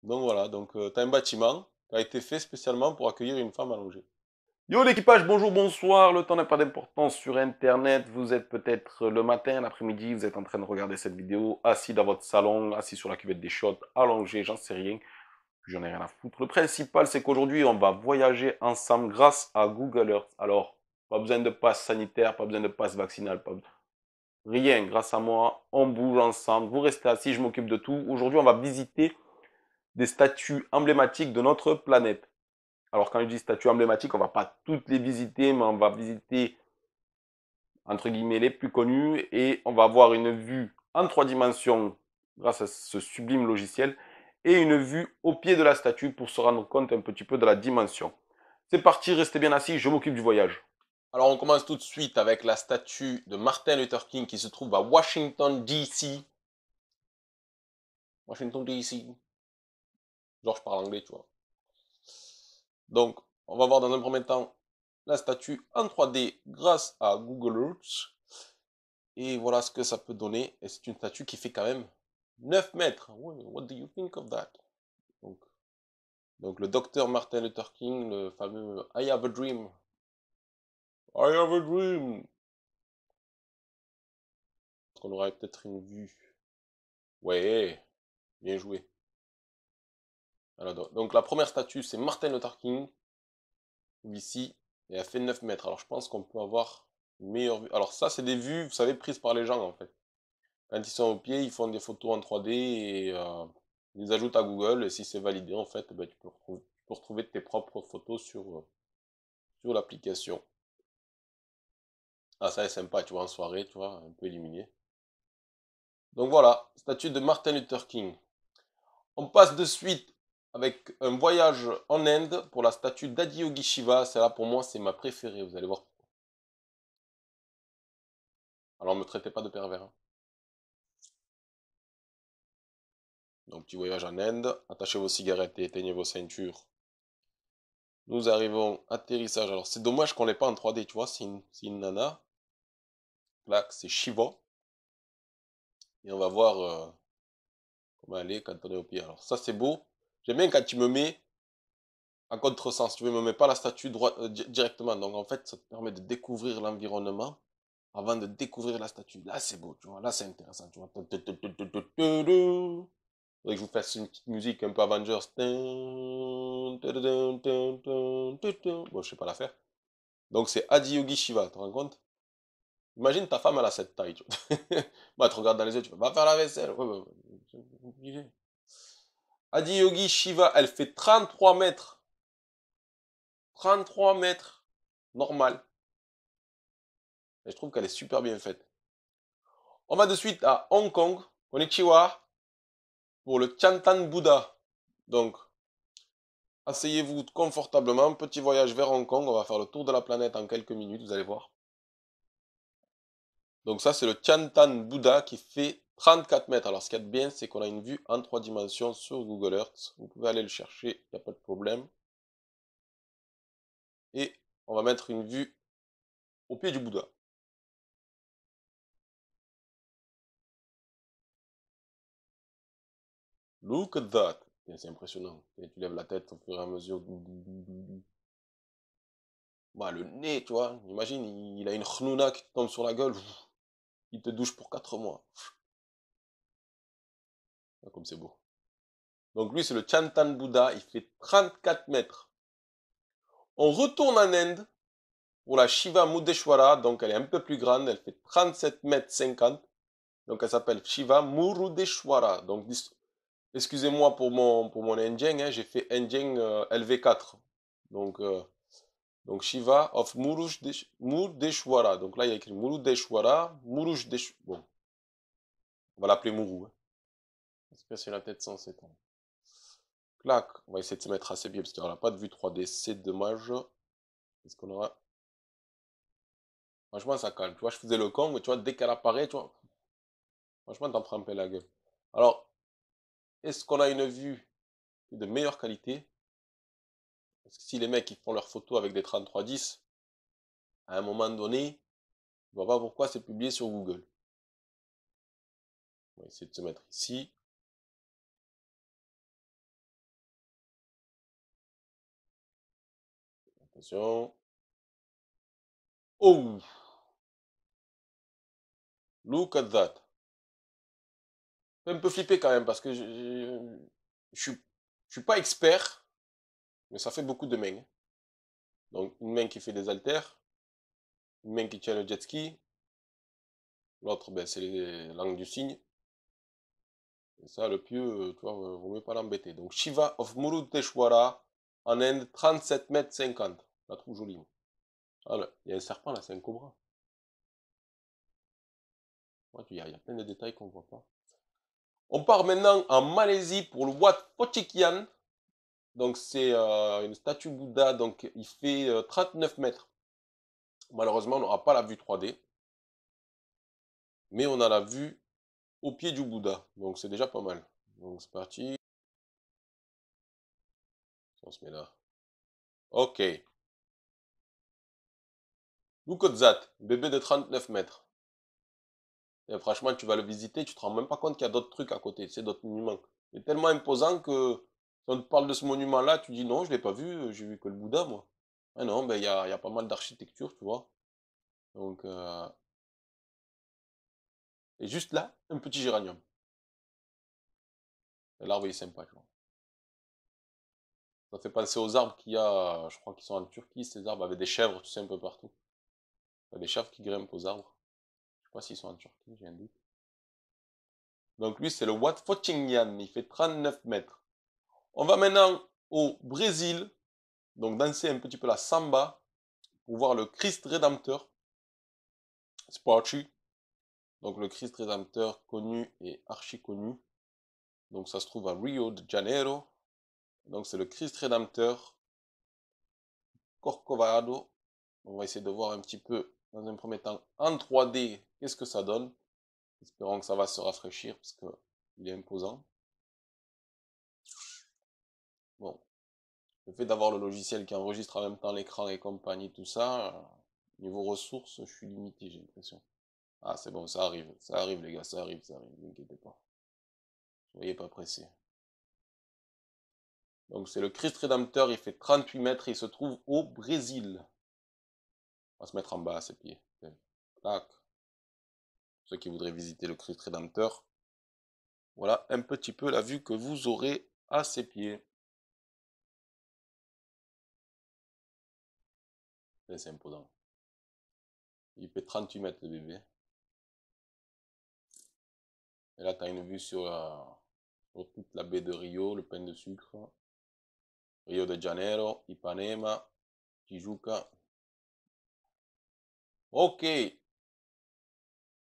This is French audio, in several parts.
Donc voilà, donc tu as un bâtiment qui a été fait spécialement pour accueillir une femme allongée. Yo l'équipage, bonjour, bonsoir, le temps n'a pas d'importance sur Internet, vous êtes peut-être le matin, l'après-midi, vous êtes en train de regarder cette vidéo, assis dans votre salon, assis sur la cuvette des chiottes, allongé, j'en sais rien, j'en ai rien à foutre. Le principal, c'est qu'aujourd'hui, on va voyager ensemble grâce à Google Earth. Alors, pas besoin de passe sanitaire, pas besoin de passe vaccinal, rien, grâce à moi, on bouge ensemble, vous restez assis, je m'occupe de tout. Aujourd'hui, on va visiter des statues emblématiques de notre planète. Alors quand je dis statues emblématiques, on va pas toutes les visiter, mais on va visiter entre guillemets les plus connues et on va avoir une vue en 3 dimensions grâce à ce sublime logiciel et une vue au pied de la statue pour se rendre compte un petit peu de la dimension. C'est parti, restez bien assis, je m'occupe du voyage. Alors on commence tout de suite avec la statue de Martin Luther King qui se trouve à Washington DC. Washington DC. Genre je parle anglais, tu vois. Donc, on va voir dans un premier temps la statue en 3D grâce à Google Earth. Et voilà ce que ça peut donner. Et c'est une statue qui fait quand même 9 mètres. What do you think of that? Donc, donc le docteur Martin Luther King, le fameux I have a dream. I have a dream. On aura peut-être une vue. Ouais, bien joué. Alors, donc la première statue, c'est Martin Luther King, ici, et elle fait 9 mètres. Alors je pense qu'on peut avoir une meilleure vue. Alors ça, c'est des vues, vous savez, prises par les gens en fait. Quand ils sont au pied, ils font des photos en 3D et ils les ajoutent à Google. Et si c'est validé, en fait, ben, tu peux retrouver tes propres photos sur l'application. Ah, ça est sympa, tu vois, en soirée, tu vois, un peu illuminé. Donc voilà, statue de Martin Luther King. On passe de suite avec un voyage en Inde pour la statue d'Adiyogi Shiva. Celle-là, pour moi, c'est ma préférée, vous allez voir. Alors, ne me traitez pas de pervers, hein. Donc, petit voyage en Inde. Attachez vos cigarettes et éteignez vos ceintures. Nous arrivons, atterrissage. Alors, c'est dommage qu'on l'ait pas en 3D, tu vois. C'est une nana. Là, c'est Shiva. Et on va voir comment elle est quand on est au pied. Alors, ça, c'est beau. J'aime bien quand tu me mets en contresens. Tu ne me mets pas la statue directement. Donc, en fait, ça te permet de découvrir l'environnement avant de découvrir la statue. Là, c'est beau, tu vois. Là, c'est intéressant, tu vois. Faudrait que je vous fasse une petite musique un peu Avengers. Bon, je sais pas la faire. Donc, c'est Adiyogi Shiva, tu te rends compte? Imagine ta femme, elle a cette taille, tu vois. Moi, elle te regarde dans les yeux, tu vas va faire la vaisselle. Ouais, ouais, ouais. Adiyogi Shiva, elle fait 33 mètres. 33 mètres. Normal. Et je trouve qu'elle est super bien faite. On va de suite à Hong Kong. Konnichiwa. Pour le Tiantan Buddha. Donc, asseyez-vous confortablement. Petit voyage vers Hong Kong. On va faire le tour de la planète en quelques minutes, vous allez voir. Donc ça, c'est le Tiantan Buddha qui fait 34 mètres. Alors ce qu'il y a de bien, c'est qu'on a une vue en 3 dimensions sur Google Earth. Vous pouvez aller le chercher, il n'y a pas de problème. Et on va mettre une vue au pied du Bouddha. Look at that. C'est impressionnant. Et tu lèves la tête au fur et à mesure. Bah, le nez, tu vois. Imagine, il a une chnouna qui tombe sur la gueule. Il te douche pour 4 mois. Ah, comme c'est beau. Donc lui, c'est le Chantan Buddha. Il fait 34 mètres. On retourne en Inde pour la Shiva Mudeshwara. Donc elle est un peu plus grande. Elle fait 37 mètres 50. Donc elle s'appelle Shiva Murudeshwara. Donc excusez-moi pour mon indien. Hein, j'ai fait indien LV4. Donc, donc Shiva of Murudeshwara. Donc là, il y a écrit Murudeshwara. Bon, on va l'appeler Muru. Hein. Parce que c'est la tête sans 7 ans. Clac, on va essayer de se mettre assez bien parce qu'on n'a pas de vue 3D, c'est dommage. Est-ce qu'on aura. Franchement, ça calme. Tu vois, je faisais le con, mais tu vois, dès qu'elle apparaît, tu vois, franchement, t'en prends un peu la gueule. Alors, est-ce qu'on a une vue de meilleure qualité? Parce que si les mecs ils font leurs photos avec des 3310, à un moment donné, je vois pas pourquoi c'est publié sur Google. On va essayer de se mettre ici. Attention. Oh, look at that. Fait un peu flipper quand même parce que je suis pas expert, mais ça fait beaucoup de mains. Donc une main qui fait des haltères, une main qui tient le jet ski, l'autre ben, c'est l'angle du cygne. Et ça, le pieu, tu vois, vaut mieux pas l'embêter. Donc Shiva of Muruteshwara en Inde, 37 mètres 50. Je la trouve jolie. Ah là, il y a un serpent là, c'est un cobra. Ouais, il y a plein de détails qu'on voit pas. On part maintenant en Malaisie pour le Wat Pochikian. Donc c'est une statue Bouddha, donc il fait 39 mètres. Malheureusement, on n'aura pas la vue 3D, mais on a la vue au pied du Bouddha, donc c'est déjà pas mal. Donc c'est parti, on se met là. Ok. Lukozat, bébé de 39 mètres. Et franchement, tu vas le visiter, tu te rends même pas compte qu'il y a d'autres trucs à côté, c'est d'autres monuments. Il est tellement imposant que si on te parle de ce monument-là, tu dis non, je l'ai pas vu, j'ai vu que le Bouddha, moi. Ah non, ben il y a pas mal d'architecture, tu vois. Donc, et juste là, un petit géranium. L'arbre est sympa, tu vois. Ça fait penser aux arbres qu'il y a, je crois qu'ils sont en Turquie, ces arbres avec des chèvres, tu sais, un peu partout. Il y a des chèvres qui grimpent aux arbres. Je sais pas s'ils sont en Turquie, j'ai un doute. Donc lui, c'est le Wat Fotchingyan, il fait 39 mètres. On va maintenant au Brésil, donc danser un petit peu la samba, pour voir le Christ Rédempteur. C'est parti. Donc le Christ Rédempteur connu et archi connu. Donc ça se trouve à Rio de Janeiro. Donc c'est le Christ Rédempteur Corcovado. On va essayer de voir un petit peu, dans un premier temps, en 3D, qu'est-ce que ça donne. Espérons que ça va se rafraîchir, parce qu'il est imposant. Bon, le fait d'avoir le logiciel qui enregistre en même temps l'écran et compagnie, tout ça, niveau ressources, je suis limité, j'ai l'impression. Ah, c'est bon, ça arrive les gars, ça arrive, ne vous inquiétez pas. Soyez pas pressés. Donc c'est le Christ Rédempteur, il fait 38 mètres, il se trouve au Brésil. On va se mettre en bas à ses pieds. Tac. Ceux qui voudraient visiter le Christ Rédempteur, voilà un petit peu la vue que vous aurez à ses pieds. C'est imposant. Il fait 38 mètres le bébé. Et là, tu as une vue sur toute la baie de Rio, le pain de sucre. Rio de Janeiro, Ipanema, Tijuca. Ok.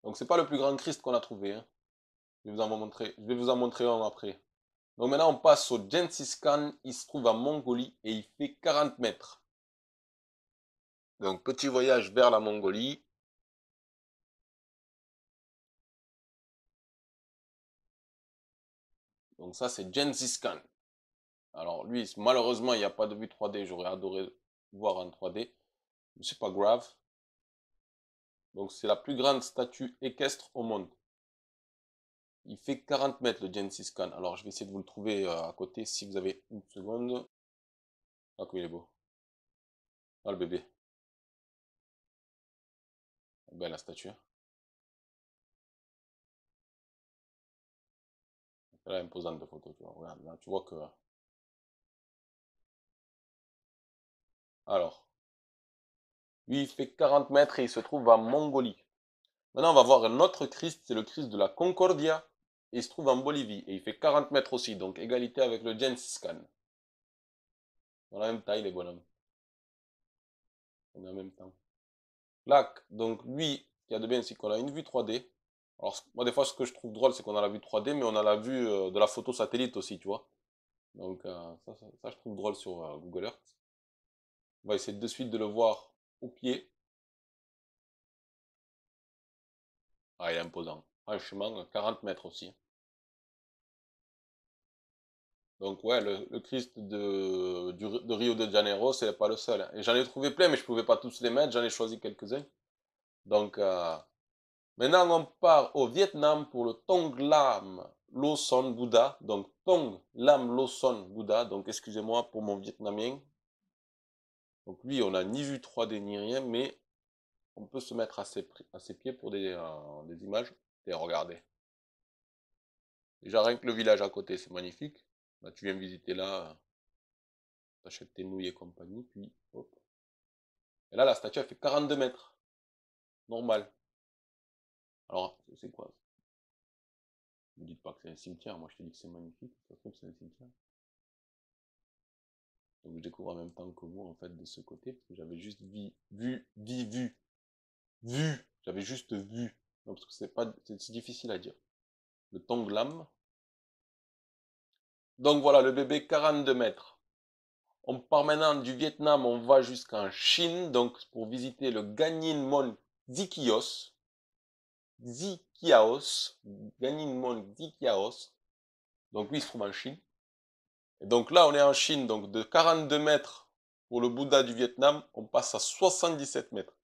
Donc c'est pas le plus grand Christ qu'on a trouvé, hein. Je vais vous en montrer un après. Donc maintenant on passe au Genghis Khan. Il se trouve en Mongolie et il fait 40 mètres. Donc petit voyage vers la Mongolie. Donc ça c'est Genghis Khan. Alors lui, malheureusement, il n'y a pas de vue 3D. J'aurais adoré voir en 3D. Mais c'est pas grave. Donc c'est la plus grande statue équestre au monde. Il fait 40 mètres le Genghis Khan. Alors je vais essayer de vous le trouver à côté si vous avez une seconde. Ah comme il est beau. Ah le bébé. Belle la statue. Elle est imposante de photo, tu vois. Regarde, là, tu vois que... Alors, lui il fait 40 mètres et il se trouve en Mongolie. Maintenant on va voir un autre Christ, c'est le Christ de la Concordia. Et il se trouve en Bolivie et il fait 40 mètres aussi, donc égalité avec le Genghis Khan. Dans la même taille les bonhommes. On est en même temps. Lac, donc lui, ce qu'il y a de bien, c'est qu'on a une vue 3D. Alors, moi, des fois, ce que je trouve drôle, c'est qu'on a la vue 3D, mais on a la vue de la photo satellite aussi, tu vois. Donc, ça, je trouve drôle sur Google Earth. On va essayer de suite de le voir au pied. Ah, il est imposant. Franchement, 40 mètres aussi. Donc, ouais, le Christ de Rio de Janeiro, c'est pas le seul, hein. Et j'en ai trouvé plein, mais je pouvais pas tous les mettre. J'en ai choisi quelques-uns. Donc, maintenant, on part au Vietnam pour le Tong Lam Lo Son Bouddha. Donc, Tong Lam Lo Son Bouddha. Donc, excusez-moi pour mon vietnamien. Donc lui, on n'a ni vu 3D ni rien, mais on peut se mettre à ses pieds pour des images. Et regardez. Déjà, rien que le village à côté, c'est magnifique. Là, tu viens visiter là, t'achètes tes nouilles et compagnie, puis hop. Et là, la statue, elle fait 42 mètres. Normal. Alors, c'est quoi? Ne me dites pas que c'est un cimetière, moi je te dis que c'est magnifique. Ça se trouve, c'est un cimetière. Donc je découvre en même temps que vous, en fait, de ce côté, parce que j'avais juste vu. J'avais juste vu. Non, parce que c'est difficile à dire. Le Tonglam. Donc voilà, le bébé, 42 mètres. On part maintenant du Vietnam, on va jusqu'en Chine, donc pour visiter le Ganyinmon Zikios. Ganyinmon Zikios. Donc lui, il se trouve en Chine. Et donc là, on est en Chine, donc de 42 mètres pour le Bouddha du Vietnam, on passe à 77 mètres.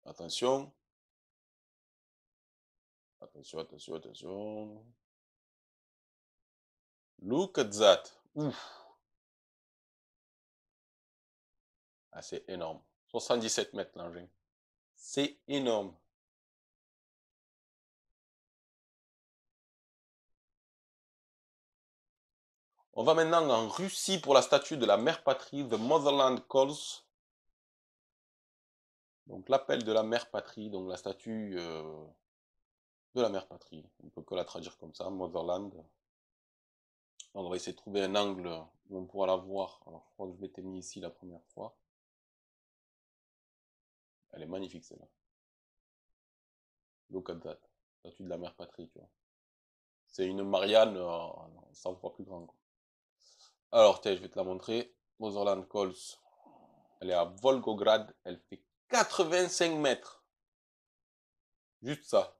Attention, attention. Look at that. Ouf. Ah, c'est énorme. 77 mètres l'engin. C'est énorme. On va maintenant en Russie pour la statue de la mère patrie, The Motherland Calls. Donc l'appel de la mère patrie, donc la statue de la mère patrie. On peut que la traduire comme ça, Motherland. On va essayer de trouver un angle où on pourra la voir. Alors je crois que je m'étais mis ici la première fois. Elle est magnifique celle-là. Look at that. Statue de la mère patrie, tu vois. C'est une Marianne 100 fois plus grande. Alors, tiens, je vais te la montrer. Motherland Calls. Elle est à Volgograd. Elle fait 85 mètres. Juste ça.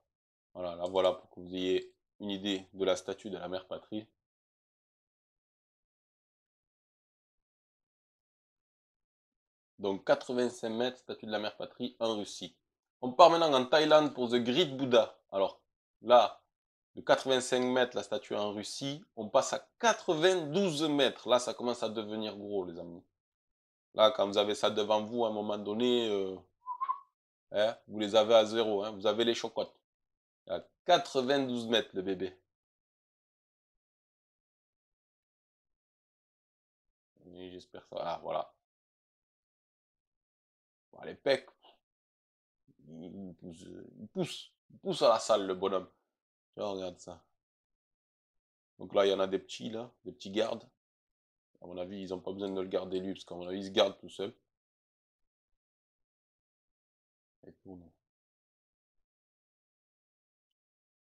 Voilà, la voilà pour que vous ayez une idée de la statue de la mère patrie. Donc 85 mètres, statue de la mère patrie en Russie. On part maintenant en Thaïlande pour The Great Buddha. Alors là, de 85 mètres la statue en Russie, on passe à 92 mètres. Là, ça commence à devenir gros, les amis. Là, quand vous avez ça devant vous, à un moment donné, hein, vous les avez à zéro. Hein, vous avez les chocottes. À 92 mètres, le bébé. J'espère que ça. Ah, voilà. Bon, les pecs, il pousse à la salle, le bonhomme. Tu vois, regarde ça. Donc là, il y en a des petits, là, des petits gardes. À mon avis, ils n'ont pas besoin de le garder lui, parce qu'à mon avis, il se garde tout seul. Et tourne.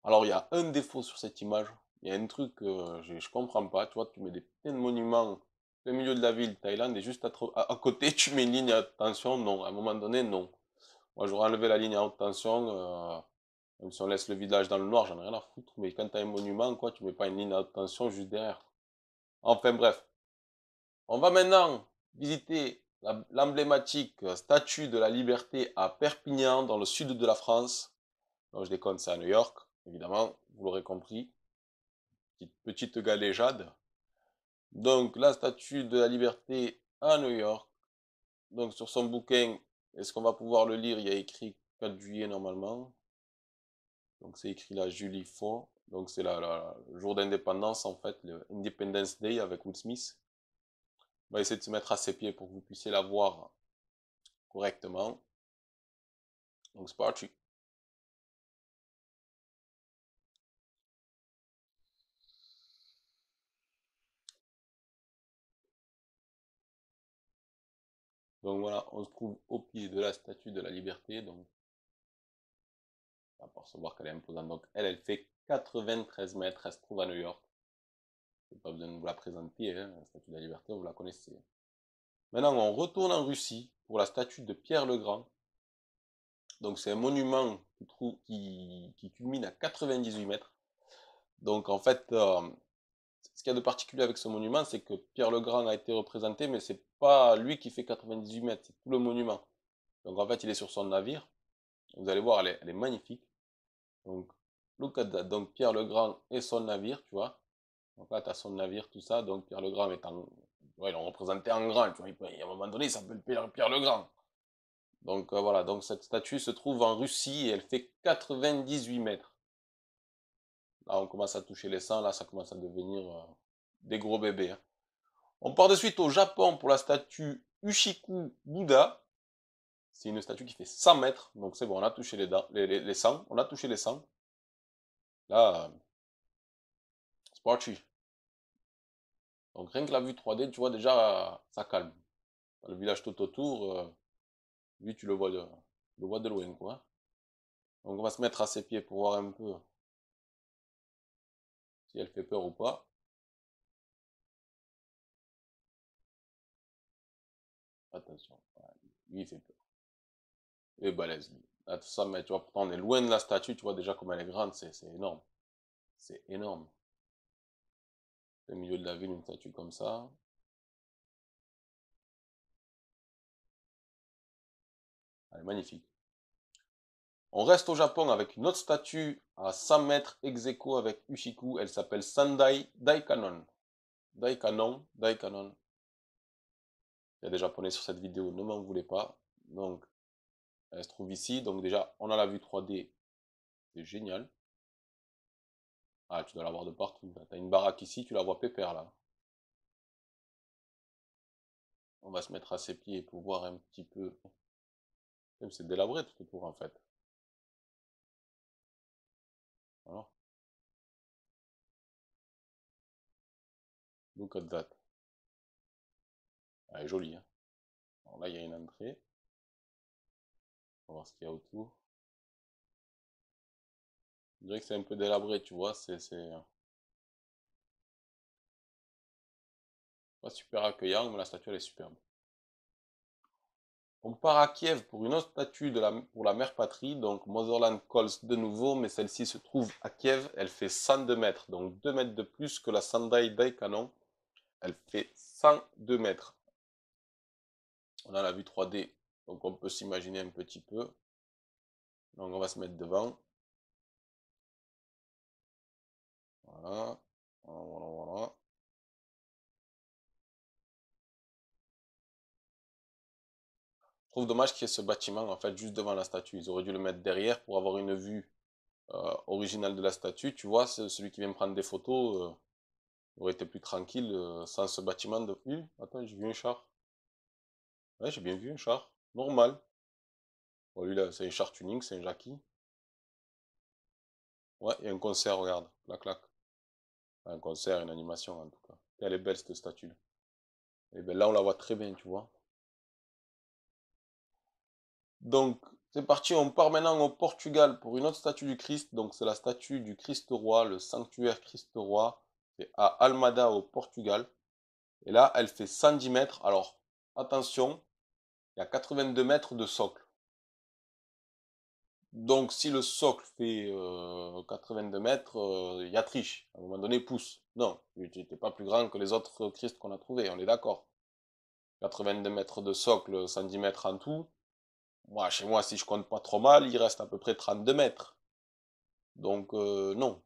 Alors, il y a un défaut sur cette image. Il y a un truc que je comprends pas. Tu vois, tu mets des plein de monuments au milieu de la ville, Thaïlande, et juste à côté, tu mets une ligne à haute tension. Non, à un moment donné, non. Moi, j'aurais enlevé la ligne à haute tension. Même si on laisse le village dans le noir, j'en ai rien à foutre. Mais quand tu as un monument, quoi, tu mets pas une ligne à haute tension juste derrière. Enfin bref. On va maintenant visiter l'emblématique statue de la liberté à Perpignan, dans le sud de la France. Non, je déconne, c'est à New York, évidemment, vous l'aurez compris. Petite galéjade. Donc, la statue de la liberté à New York. Donc, sur son bouquin, est-ce qu'on va pouvoir le lire? Il y a écrit 4 juillet normalement. Donc, c'est écrit là, Julie Faux. Donc, c'est le jour d'indépendance, en fait, le Independence Day avec Will Smith. On va essayer de se mettre à ses pieds pour que vous puissiez la voir correctement. Donc, c'est parti. Donc voilà, on se trouve au pied de la statue de la liberté. Donc, on va percevoir qu'elle est imposante. Donc, elle fait 93 mètres. Elle se trouve à New York. Je n'ai pas besoin de vous la présenter, hein, la statue de la liberté, vous la connaissez. Maintenant, on retourne en Russie pour la statue de Pierre le Grand. Donc, c'est un monument qui culmine à 98 mètres. Donc, en fait, ce qu'il y a de particulier avec ce monument, c'est que Pierre le Grand a été représenté, mais c'est pas lui qui fait 98 mètres, c'est tout le monument. Donc, en fait, il est sur son navire. Vous allez voir, elle est magnifique. Donc, look at that. Donc, Pierre le Grand et son navire, tu vois. Donc là, tu as son navire, tout ça. Donc Pierre le Grand est en... Ouais, ils l'ont représenté en grand, tu vois. À un moment donné, il s'appelle Pierre le Grand. Donc voilà, donc cette statue se trouve en Russie et elle fait 98 mètres. Là, on commence à toucher les 100, là, ça commence à devenir des gros bébés, hein. On part de suite au Japon pour la statue Ushiku Buddha. C'est une statue qui fait 100 mètres, donc c'est bon, on a touché les 100, on a touché les 100. Là, c'est parti. Donc rien que la vue 3D, tu vois déjà, ça calme. Le village tout autour, lui tu le vois de loin, quoi. Donc on va se mettre à ses pieds pour voir un peu si elle fait peur ou pas. Attention, voilà, lui il fait peur. Et balèze lui. Là, tout ça, mais tu vois, pourtant on est loin de la statue, tu vois déjà comme elle est grande, c'est énorme. C'est énorme. Au milieu de la ville, une statue comme ça. Elle est magnifique. On reste au Japon avec une autre statue à 100 mètres ex aequo avec Ushiku. Elle s'appelle Sandai Daikanon. Daikanon, Daikanon. Il y a des japonais sur cette vidéo, ne m'en voulez pas. Donc, elle se trouve ici. Donc déjà, on a la vue 3D. C'est génial. Ah, tu dois la voir de partout. Tu as une baraque ici, tu la vois pépère là. On va se mettre à ses pieds pour voir un petit peu. Même c'est délabré tout autour en fait. Voilà. Look at that. Elle est jolie, hein. Alors là, il y a une entrée. On va voir ce qu'il y a autour. Je dirais que c'est un peu délabré, tu vois. C'est pas super accueillant, mais la statue elle est superbe. On part à Kiev pour une autre statue pour la mère patrie, donc Motherland Calls de nouveau, mais celle-ci se trouve à Kiev, elle fait 102 mètres, donc 2 mètres de plus que la Sandai Daikanon, elle fait 102 mètres. On a la vue 3D, donc on peut s'imaginer un petit peu. Donc on va se mettre devant. Voilà, voilà. Je trouve dommage qu'il y ait ce bâtiment en fait juste devant la statue. Ils auraient dû le mettre derrière pour avoir une vue originale de la statue. Tu vois, celui qui vient me prendre des photos aurait été plus tranquille sans ce bâtiment de... Attends, j'ai vu un char. Ouais, j'ai bien vu un char. Normal. Bon, lui là, c'est un char tuning, c'est un Jackie. Ouais, il y a un concert, regarde. La claque. Un concert, une animation en tout cas. Et elle est belle cette statue. Et ben là, on la voit très bien, tu vois. Donc, c'est parti, on part maintenant au Portugal pour une autre statue du Christ. Donc, c'est la statue du Christ roi, le sanctuaire Christ roi. C'est à Almada au Portugal. Et là, elle fait 110 mètres. Alors, attention, il y a 82 mètres de socle. Donc, si le socle fait 82 mètres, il y a triche. À un moment donné, pousse. Non, tu n'étais pas plus grand que les autres Christ qu'on a trouvés, on est d'accord. 82 mètres de socle, 110 mètres en tout. Moi, chez moi, si je compte pas trop mal, il reste à peu près 32 mètres. Donc, non.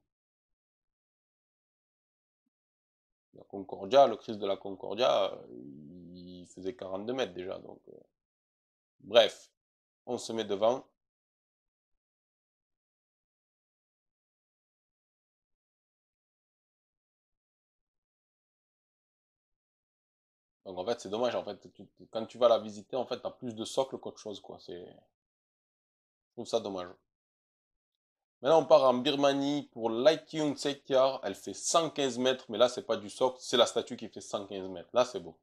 La Concordia, le Christ de la Concordia, il faisait 42 mètres déjà. Donc, bref, on se met devant. Donc, en fait, c'est dommage. En fait, quand tu vas la visiter, en fait, tu as plus de socle qu'autre chose, quoi. Je trouve ça dommage. Maintenant, on part en Birmanie pour Laikyung Tsekyar. Elle fait 115 mètres, mais là, c'est pas du socle, c'est la statue qui fait 115 mètres. Là, c'est beau.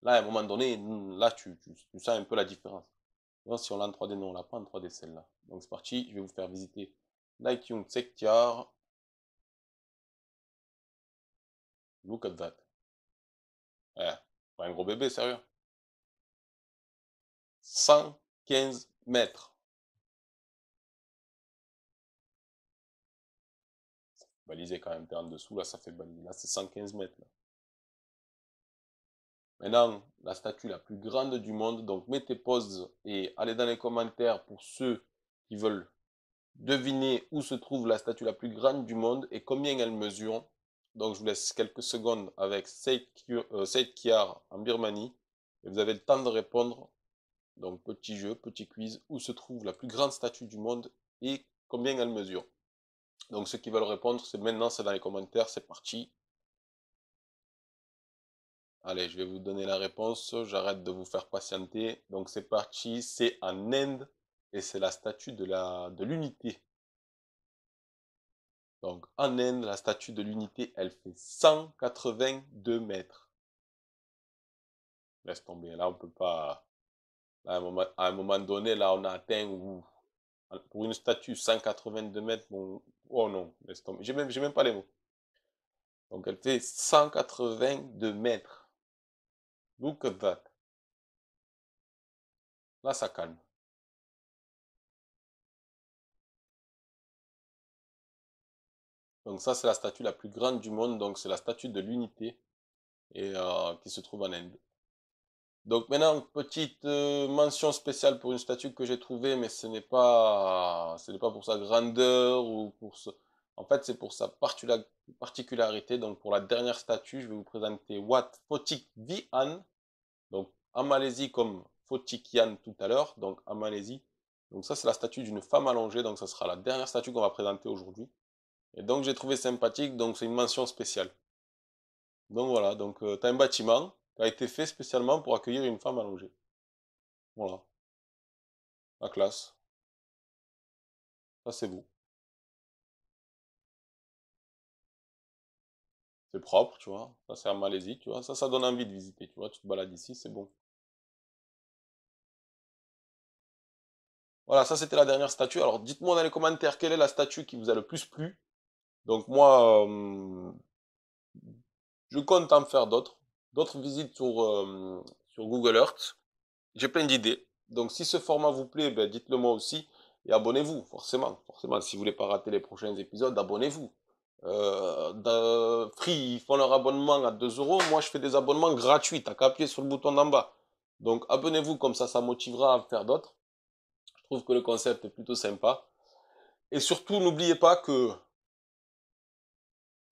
Là, à un moment donné, là, tu sens un peu la différence. Non, si on l'a en 3D, non, on l'a pas en 3D celle-là. Donc c'est parti, je vais vous faire visiter Laikyung Tsekyar. Look at that. Ouais, pas un gros bébé, sérieux. 115 mètres. Balisé quand même, t'es en dessous, là, ça fait baliser. Là, c'est 115 mètres. Là. Maintenant, la statue la plus grande du monde. Donc, mettez pause et allez dans les commentaires pour ceux qui veulent deviner où se trouve la statue la plus grande du monde et combien elle mesure. Donc je vous laisse quelques secondes avec Said Kiar en Birmanie. Et vous avez le temps de répondre. Donc petit jeu, petit quiz. Où se trouve la plus grande statue du monde et combien elle mesure? Donc ceux qui veulent répondre, c'est maintenant, c'est dans les commentaires, c'est parti. Allez, je vais vous donner la réponse. J'arrête de vous faire patienter. Donc c'est parti, c'est en Inde et c'est la statue de l'unité. Donc en Inde, la statue de l'unité, elle fait 182 mètres. Laisse tomber, là on peut pas. Là, à un moment donné, là on a atteint pour une statue 182 mètres. Bon, oh non, laisse tomber. J'ai même pas les mots. Donc elle fait 182 mètres. Look at that. Là ça calme. Donc ça c'est la statue la plus grande du monde. Donc c'est la statue de l'unité et qui se trouve en Inde. Donc maintenant, petite mention spéciale pour une statue que j'ai trouvée, mais ce n'est pas pour sa grandeur ou pour ce... En fait, c'est pour sa particularité. Donc pour la dernière statue, je vais vous présenter Wat Photik Vian. Donc en Malaisie comme Photikian tout à l'heure, donc en Malaisie. Donc ça, c'est la statue d'une femme allongée. Donc ça sera la dernière statue qu'on va présenter aujourd'hui. Et donc j'ai trouvé sympathique, donc c'est une mention spéciale. Donc voilà, donc tu as un bâtiment qui a été fait spécialement pour accueillir une femme allongée. Voilà, la classe. Ça, c'est vous. C'est propre, tu vois. Ça, c'est en Malaisie, tu vois. Ça donne envie de visiter, tu vois. Tu te balades ici, c'est bon. Voilà, ça, c'était la dernière statue. Alors, dites-moi dans les commentaires quelle est la statue qui vous a le plus plu. Donc, moi, je compte en faire d'autres. D'autres visites sur Google Earth. J'ai plein d'idées. Donc, si ce format vous plaît, ben, dites-le moi aussi. Et abonnez-vous, forcément. Forcément, si vous voulez pas rater les prochains épisodes, abonnez-vous. Free, ils font leur abonnement à 2 euros. Moi, je fais des abonnements gratuits. T'as qu'à appuyer sur le bouton d'en bas. Donc, abonnez-vous, comme ça motivera à en faire d'autres. Je trouve que le concept est plutôt sympa. Et surtout, n'oubliez pas que...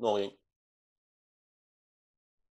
Non, rien.